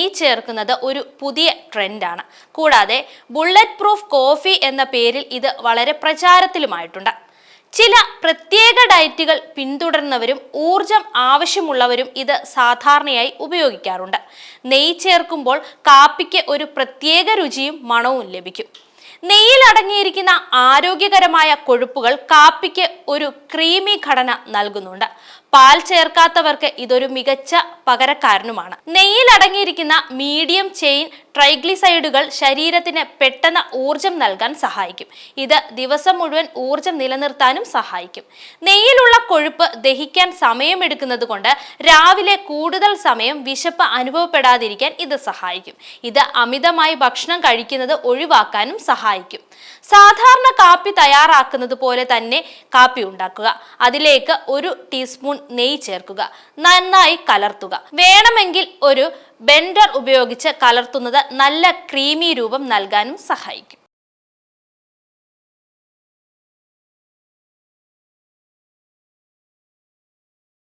നെയ്യ് ചേർക്കുന്നത് ഒരു പുതിയ ട്രെൻഡാണ്. കൂടാതെ ബുള്ളറ്റ് പ്രൂഫ് കോഫി എന്ന പേരിൽ ഇത് വളരെ പ്രചാരത്തിലുമായിട്ടുണ്ട്. ചില പ്രത്യേക ഡയറ്റുകൾ പിന്തുടരുന്നവരും ഊർജം ആവശ്യമുള്ളവരും ഇത് സാധാരണയായി ഉപയോഗിക്കാറുണ്ട്. നെയ്യ് ചേർക്കുമ്പോൾ കാപ്പിക്ക് ഒരു പ്രത്യേക രുചിയും മണവും ലഭിക്കും. നെയ്യിൽ അടങ്ങിയിരിക്കുന്ന ആരോഗ്യകരമായ കൊഴുപ്പുകൾ കാപ്പിക്ക് ഒരു ക്രീമി ഘടന നൽകുന്നുണ്ട്. പാൽ ചേർക്കാത്തവർക്ക് ഇതൊരു മികച്ച പകരക്കാരനുമാണ്. നെയ്യിൽ അടങ്ങിയിരിക്കുന്ന മീഡിയം ചെയിൻ ട്രൈഗ്ലിസൈഡുകൾ ശരീരത്തിന് പെട്ടെന്ന് ഊർജം നൽകാൻ സഹായിക്കും. ഇത് ദിവസം മുഴുവൻ ഊർജം നിലനിർത്താനും സഹായിക്കും. നെയ്യിലുള്ള കൊഴുപ്പ് ദഹിക്കാൻ സമയമെടുക്കുന്നത് കൊണ്ട് രാവിലെ കൂടുതൽ സമയം വിശപ്പ് അനുഭവപ്പെടാതിരിക്കാൻ ഇത് സഹായിക്കും. ഇത് അമിതമായി ഭക്ഷണം കഴിക്കുന്നത് ഒഴിവാക്കാനും സഹായിക്കും. സാധാരണ കാപ്പി തയ്യാറാക്കുന്നത് പോലെ തന്നെ കാപ്പി ഉണ്ടാക്കുക. അതിലേക്ക് 1 ടീസ്പൂൺ നെയ്യ് ചേർക്കുക. നന്നായി കലർത്തുക. വേണമെങ്കിൽ ഒരു ബ്ലെൻഡർ ഉപയോഗിച്ച് കലർത്തുന്നത് നല്ല ക്രീമി രൂപം നൽകാനും സഹായിക്കും.